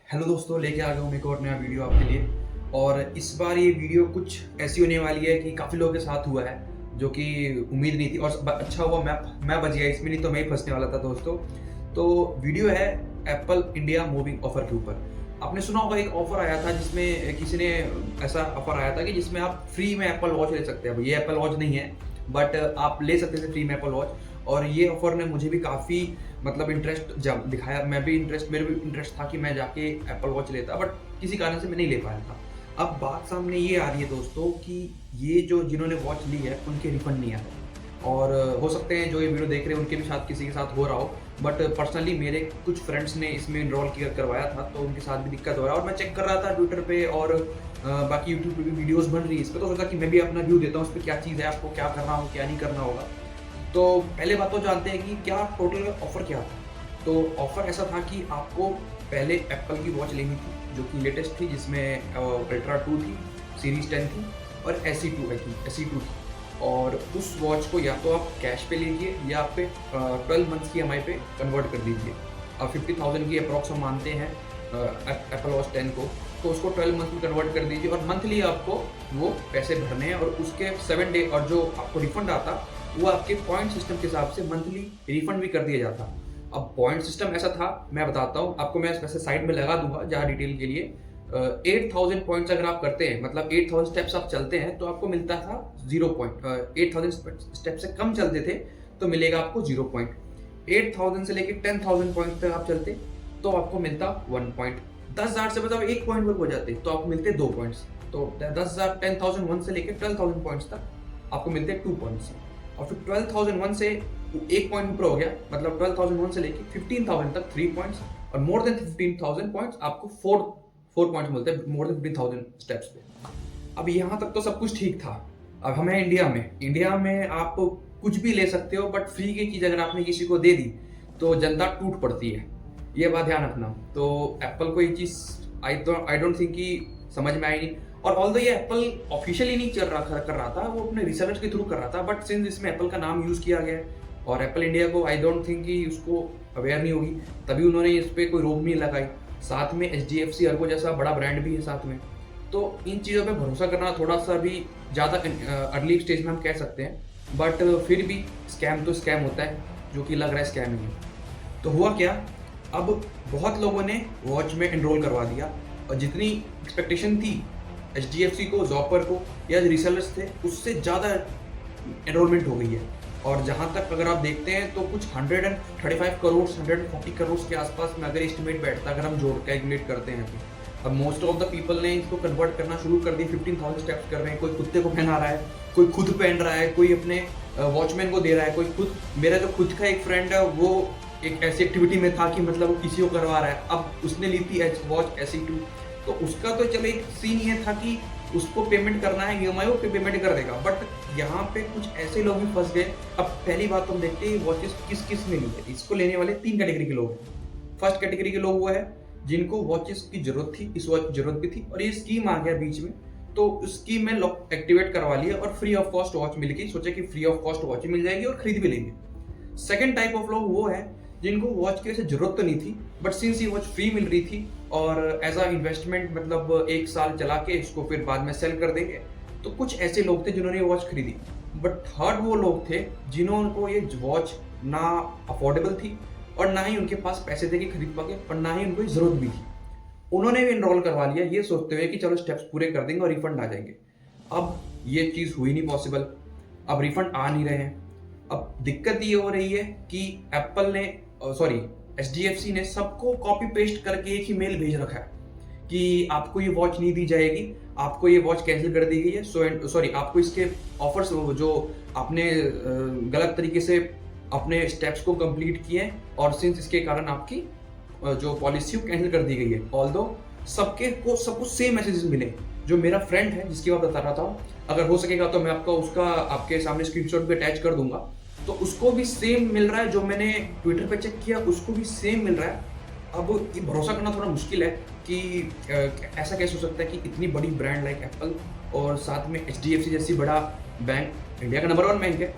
Hello दोस्तों, लेके आ गया हूँ मैं एक और नया वीडियो आपके लिए। और इस बार ये वीडियो कुछ ऐसी होने वाली है कि काफ़ी लोगों के साथ हुआ है, जो कि उम्मीद नहीं थी। और अच्छा हुआ मैं बच गया इसमें, नहीं तो मैं ही फंसने वाला था दोस्तों। तो वीडियो है एप्पल इंडिया मूविंग ऑफर के ऊपर। आपने सुना होगा एक ऑफर आया था जिसमें किसी ने ऐसा ऑफर आया था कि जिसमें आप फ्री में एप्पल वॉच ले सकते हैं। अब ये एप्पल वॉच नहीं है, बट आप ले सकते थे फ्री में एप्पल वॉच। और ये ऑफर ने मुझे भी काफ़ी मतलब इंटरेस्ट जब दिखाया। मेरे भी इंटरेस्ट था कि मैं जाके एप्पल वॉच लेता, बट किसी कारण से मैं नहीं ले पाया था। अब बात सामने ये आ रही है दोस्तों कि ये जो जिन्होंने वॉच ली है उनके रिफंड नहीं आए। और हो सकते हैं जो ये वीडियो देख रहे हैं उनके भी साथ किसी के साथ हो रहा हो, बट पर्सनली मेरे कुछ फ्रेंड्स ने इसमें इनरोल किया करवाया था, तो उनके साथ भी दिक्कत हो रहा है। और मैं चेक कर रहा था ट्विटर पे और बाकी यूट्यूब पे भी वीडियोस बन रही है इस पर, तो सोचा कि मैं भी अपना व्यू देता हूँ उस पर, क्या चीज़ है, आपको क्या करना हो क्या नहीं करना होगा। तो पहले बात तो जानते हैं कि क्या टोटल ऑफर क्या था। तो ऑफर ऐसा था कि आपको पहले एप्पल की वॉच लेनी थी जो कि लेटेस्ट थी, जिसमें अल्ट्रा 2 थी, सीरीज 10 थी और SE2 आई थी, SE2 थी। और उस वॉच को या तो आप कैश पे लीजिए या आप पे 12 मंथ्स की EMI पे कन्वर्ट कर दीजिए। अब 50,000 की अप्रॉक्स हम मानते हैं एप्पल वॉच 10 को, तो उसको 12 मंथ में कन्वर्ट कर दीजिए और मंथली आपको वो पैसे भरने हैं। और उसके 7 डे और जो आपको रिफंड आता वो आपके पॉइंट सिस्टम के हिसाब से मंथली रिफंड भी कर दिया जाता। अब पॉइंट सिस्टम ऐसा था, मैं बताता हूँ आपको, मैं वैसे साइड में लगा दूंगा जहाँ डिटेल के लिए। 8,000 पॉइंट्स अगर आप करते हैं, मतलब 8,000 स्टेप्स आप चलते हैं, तो आपको मिलता था 0 पॉइंट। 8,000 स्टेप से कम चलते थे तो मिलेगा आपको 0 पॉइंट। 8,000 से लेकर 10,000 पॉइंट तक आप चलते तो आपको मिलता 1 पॉइंट। 10,000 से मतलब 1 पॉइंट पर हो जाते तो आपको मिलते 2 पॉइंट्स। तो 10,000 10,001 से लेकर 12,000 पॉइंट्स तक आपको मिलते 2 पॉइंट्स। और फिर 12,001 से 1 पॉइंट ऊपर हो गया, मतलब 12,001 से लेकर 15,000 तक 3 पॉइंट्स। और मोर देन 15,000 पॉइंट्स आपको 4 पॉइंट्स मिलते हैं मोर देन 15,000 स्टेप्स पे। अब यहाँ तक तो सब कुछ ठीक था। अब हम हैं इंडिया में आप कुछ भी ले सकते हो, बट फ्री की चीज़ अगर आपने किसी को दे दी तो जनता टूट पड़ती है, ये बात ध्यान रखना। तो एप्पल को ये चीज़ आई डोंट थिंक कि समझ में आई नहीं। और ऑल्दो ये एप्पल ऑफिशियली नहीं कर रहा था, वो अपने रिसर्च के थ्रू कर रहा था, बट सिंस इसमें एप्पल का नाम यूज़ किया गया है और एप्पल इंडिया को आई डोंट थिंक कि उसको अवेयर नहीं होगी, तभी उन्होंने इस पर कोई रोक नहीं लगाई। साथ में HDFC अर्गो जैसा बड़ा ब्रांड भी है साथ में, तो इन चीज़ों पे भरोसा करना थोड़ा सा भी ज़्यादा अर्ली स्टेज में हम कह सकते हैं। बट फिर भी स्कैम तो स्कैम होता है, जो कि लग रहा है स्कैम ही है। तो हुआ क्या, अब बहुत लोगों ने वॉच में एनरोल करवा दिया और जितनी एक्सपेक्टेशन थी HDFC को, जॉपर को या रिसेलर्स थे, उससे ज़्यादा एनरोलमेंट हो गई है। और जहाँ तक अगर आप देखते हैं तो कुछ 135 करोड़ 140 करोड़ के आसपास में अगर एस्टिमेट बैठता, अगर हम जोड़ कैलकुलेट करते हैं तो। अब मोस्ट ऑफ द पीपल ने इसको कन्वर्ट करना शुरू कर दिया, 15,000 स्टेप्स कर रहे हैं। कोई कुत्ते को पहना रहा है, कोई खुद पहन रहा है, कोई अपने वॉचमैन को दे रहा है, कोई खुद। मेरा जो खुद का एक फ्रेंड है वो एक ऐसी एक्टिविटी में था कि मतलब वो किसी को करवा रहा है। अब उसने ली थी वॉच SE2, तो उसका तो चलो एक सीन ये था कि उसको पेमेंट करना है, EMI पे पेमेंट कर देगा। बट यहाँ पे कुछ ऐसे लोग भी फंस गए। अब पहली बात तो हम देखते हैं वॉचेस किस किस ने ली है। इसको लेने वाले 3 कैटेगरी के लोग हैं। फर्स्ट कैटेगरी के लोग वो है जिनको वॉचेस की जरूरत थी, इस वॉच की जरूरत भी थी और ये स्कीम आ गया बीच में, तो उस स्कीम में लॉक एक्टिवेट करवा लिया और फ्री ऑफ कॉस्ट वॉच मिल गई। सोचे कि फ्री ऑफ कॉस्ट वॉच मिल जाएगी और खरीद भी लेंगे। सेकेंड टाइप ऑफ लोग वो है जिनको वॉच की वैसे जरूरत तो नहीं थी, बट सिंस ये वॉच फ्री मिल रही थी और एज अ इन्वेस्टमेंट, मतलब 1 साल चला के इसको फिर बाद में सेल कर देंगे, तो कुछ ऐसे लोग थे जिन्होंने ये वॉच खरीदी। बट थर्ड वो लोग थे जिन्होंने ये वॉच ना अफोर्डेबल थी और ना ही उनके पास पैसे थे कि खरीद पाके, और ना ही उनको जरूरत भी थी। उन्होंने भी इनरोल करवा लिया ये सोचते हुए कि चलो स्टेप्स पूरे कर देंगे और रिफंड आ जाएंगे। अब ये चीज़ हुई नहीं पॉसिबल, अब रिफंड आ नहीं रहे हैं। अब दिक्कत ये हो रही है कि एप्पल ने HDFC ने सबको कॉपी पेस्ट करके एक ही मेल भेज रखा है कि आपको ये वॉच नहीं दी जाएगी, आपको ये वॉच कैंसिल कर दी गई है। आपको इसके ऑफर्स जो आपने गलत तरीके से अपने स्टेप्स को कंप्लीट किए और सिंस इसके कारण आपकी जो पॉलिसी वो कैंसिल कर दी गई है। ऑल्दो सबको सेम मैसेजेस मिले। जो मेरा फ्रेंड है जिसकी बात बता रहा था, अगर हो सकेगा तो मैं उसका आपके सामने स्क्रीनशॉट भी अटैच कर दूंगा, तो उसको भी सेम मिल रहा है। जो मैंने ट्विटर पे चेक किया उसको भी सेम मिल रहा है। अब ये भरोसा करना थोड़ा मुश्किल है कि ऐसा कैसे हो सकता है कि इतनी बड़ी ब्रांड लाइक एप्पल और साथ में HDFC जैसी बड़ा बैंक, इंडिया का नंबर 1 बैंक है,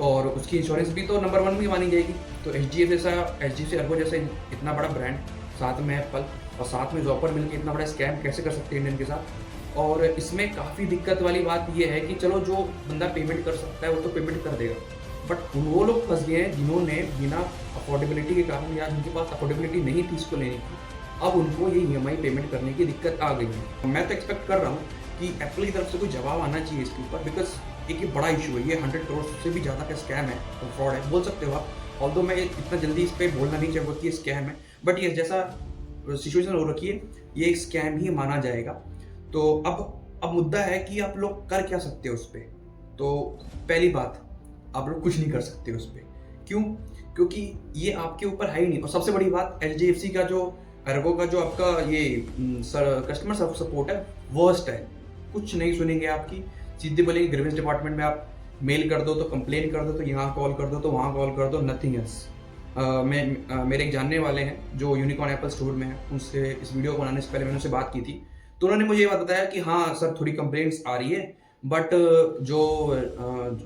और उसकी इंश्योरेंस भी तो नंबर 1 भी मानी जाएगी। तो HDFC अर्गो जैसे इतना बड़ा ब्रांड, साथ में एप्पल, और साथ में जॉब पर मिलकर इतना बड़ा स्कैम कैसे कर सकते हैं इंडियन के साथ। और इसमें काफ़ी दिक्कत वाली बात ये है कि चलो जो बंदा पेमेंट कर सकता है वो तो पेमेंट कर देगा, बट वो लोग फंस गए हैं जिन्होंने बिना अफोर्डेबिलिटी के कारण या जिनके पास अफोर्डेबिलिटी नहीं थी इसको लेने की, अब उनको ये EMI पेमेंट करने की दिक्कत आ गई है। मैं तो एक्सपेक्ट कर रहा हूँ कि एप्पल की तरफ से कोई जवाब आना चाहिए इसके ऊपर, बिकॉज एक ये बड़ा इशू है, ये 100 करोड़ से भी ज़्यादा का स्कैम है, तो फ्रॉड है बोल सकते हो आप। ऑल्दो मैं इतना जल्दी इस पर बोलना नहीं चाहूँगा कि ये स्कैम है, बट ये जैसा सिचुएशन हो रखी है ये एक स्कैम ही माना जाएगा। तो अब मुद्दा है कि आप लोग कर क्या सकते हो उस पर। तो पहली बात, आप लोग कुछ नहीं कर सकते उस पर। क्यों? क्योंकि ये आपके ऊपर है ही नहीं। और सबसे बड़ी बात, HDFC का जो अर्गो का जो आपका ये कस्टमर सपोर्ट है वर्स्ट है, कुछ नहीं सुनेंगे आपकी, सीधे बोलेंगे ग्रीवेंस डिपार्टमेंट में आप मेल कर दो तो कंप्लेन कर दो, तो यहाँ कॉल कर दो तो वहाँ कॉल कर दो, नथिंग एल्स। मेरे एक जानने वाले हैं जो यूनिकॉर्न एप्पल स्टोर में है, उनसे इस वीडियो को बनाने से पहले मैंने उनसे बात की थी, तो उन्होंने मुझे ये बात बताया कि हाँ सर थोड़ी कंप्लेंट्स आ रही है, बट जो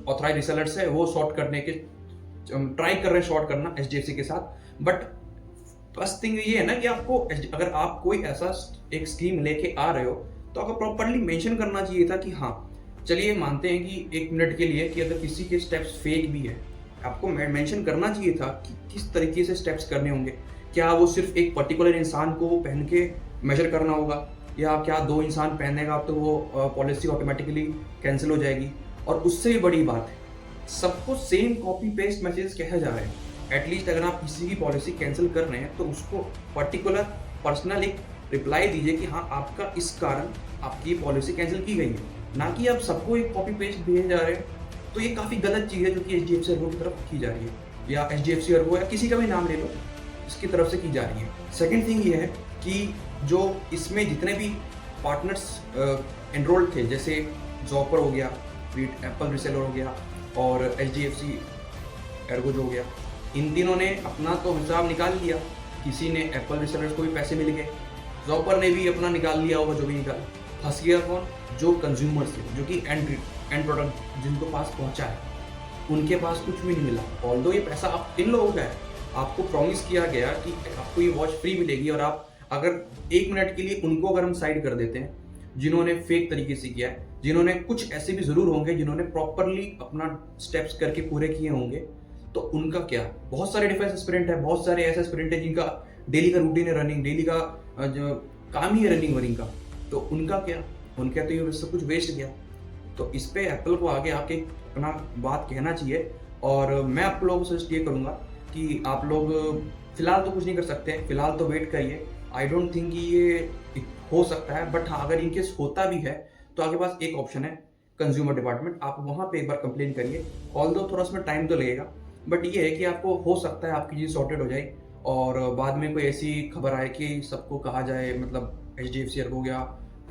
ऑथराइज रिसेलर्स है वो शॉर्ट करने के ट्राई कर रहे हैं, शॉर्ट करना HDFC के साथ। बट फर्स्ट थिंग ये है ना कि आपको अगर आप कोई ऐसा एक स्कीम लेके आ रहे हो तो आपको प्रॉपरली मेंशन करना चाहिए था कि हाँ चलिए मानते हैं कि 1 मिनट के लिए कि अगर किसी के स्टेप्स फेक भी है, आपको मेंशन करना चाहिए था कि किस तरीके से स्टेप्स करने होंगे। क्या वो सिर्फ एक पर्टिकुलर इंसान को पहन के मेजर करना होगा, या क्या 2 इंसान पहनेगा तो वो पॉलिसी ऑटोमेटिकली कैंसिल हो जाएगी। और उससे भी बड़ी बात है, सबको सेम कॉपी पेस्ट मैसेज कहे जा रहे हैं। एटलीस्ट अगर आप किसी की पॉलिसी कैंसिल कर रहे हैं तो उसको पर्टिकुलर पर्सनल एक रिप्लाई दीजिए कि हाँ आपका इस कारण आपकी पॉलिसी कैंसिल की गई है, ना कि आप सबको एक कॉपी पेस्ट भेजे जा रहे हैं। तो ये काफ़ी गलत चीज़ है जो कि HDFC अर्गो की तरफ की जा रही है, या HDFC अर्गो या किसी का भी नाम ले लो, इसकी तरफ से की जा रही है। सेकेंड थिंग ये है कि जो इसमें जितने भी पार्टनर्स एनरोल्ड थे, जैसे जॉपर हो गया, एप्पल रिसेलर हो गया और HDFC अर्गो जो हो गया, इन तीनों ने अपना तो हिसाब निकाल लिया। किसी ने एप्पल रिसेलर्स को भी पैसे मिल गए, जॉपर ने भी अपना निकाल लिया होगा जो भी निकाला। फंस गया कौन? जो कंज्यूमर्स थे, जो कि एंड प्रोडक्ट जिनको पास पहुंचा है, उनके पास कुछ भी नहीं मिला। ऑल्दो ये पैसा आप इन लोगों का है, आपको प्रॉमिस किया गया कि आपको ये वॉच फ्री मिलेगी, और आप अगर 1 मिनट के लिए उनको अगर हम साइड कर देते हैं जिन्होंने फेक तरीके से किया है, जिन्होंने कुछ ऐसे भी जरूर होंगे जिन्होंने प्रॉपरली अपना स्टेप्स करके पूरे किए होंगे, तो उनका क्या? बहुत सारे डिफेंस एस्पिरेंट है, बहुत सारे ऐसे एस्पिरेंट है जिनका डेली का रूटीन है रनिंग, डेली का जो काम ही है रनिंग वनिंग का, तो उनका क्या? उनका तो ये सब कुछ वेस्ट गया। तो इस पे एप्पल को आगे आके अपना बात कहना चाहिए। और मैं आप लोगों से सजेस्ट ये करूँगा कि आप लोग फिलहाल तो कुछ नहीं कर सकते, फिलहाल तो वेट करिए। आई डोंट थिंक कि ये हो सकता है, बट हाँ अगर इनकेस होता भी है तो आपके पास एक ऑप्शन है कंज्यूमर डिपार्टमेंट, आप वहाँ पे एक बार कंप्लेन करिए। ऑल्दो थोड़ा उसमें टाइम तो लगेगा, बट ये है कि आपको हो सकता है आपकी चीज़ सॉर्टेड हो जाए और बाद में कोई ऐसी खबर आए कि सबको कहा जाए, मतलब HDFC अर्गो या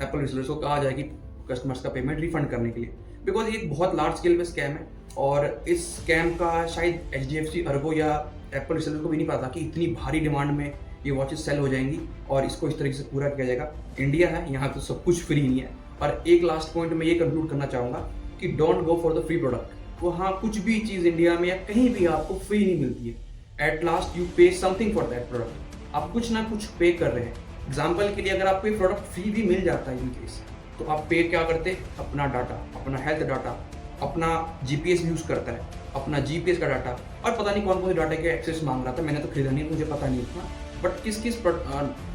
एप्पल रिसेलर्स को कहा जाए कि कस्टमर्स का पेमेंट रिफंड करने के लिए, बिकॉज ये बहुत लार्ज स्केल पे स्कैम है। और इस स्कैम का शायद HDFC अर्गो या एप्पल रिसेलर को भी नहीं पता कि इतनी भारी डिमांड में ये वॉचेस सेल हो जाएंगी और इसको इस तरीके से पूरा किया जाएगा। इंडिया है, यहाँ तो सब कुछ फ्री नहीं है। और एक लास्ट पॉइंट में ये कंक्लूड करना चाहूँगा कि don't go for the free product. वो हाँ कुछ भी चीज़ इंडिया में या कहीं भी आपको फ्री नहीं मिलती है। एट लास्ट यू पे समथिंग फॉर दैट प्रोडक्ट, आप कुछ ना कुछ पे कर रहे हैं। एग्जाम्पल के लिए अगर आपको ये प्रोडक्ट फ्री भी मिल जाता है इन केस, तो आप पे क्या करते? अपना डाटा, अपना हेल्थ डाटा, अपना GPS यूज़ करता है, अपना GPS का डाटा, और पता नहीं कौन कौन से डाटा के एक्सेस मांग रहा था। मैंने तो खरीदा नहीं, मुझे पता नहीं था, बट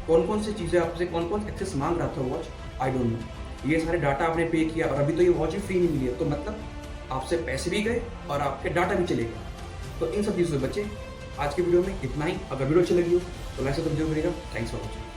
कौन कौन सी चीज़ें आपसे कौन कौन एक्सेस मांग रहा था वॉच, आई डोंट नो। ये सारे डाटा आपने पे किया और अभी तो ये वॉच भी फ्री नहीं मिली है, तो मतलब आपसे पैसे भी गए और आपके डाटा भी चले गए। तो इन सब चीज़ों से बचे। आज के वीडियो में इतना ही। अगर वीडियो अच्छी लगी हो तो लाइक से जरूर करिएगा। Thanks for watching.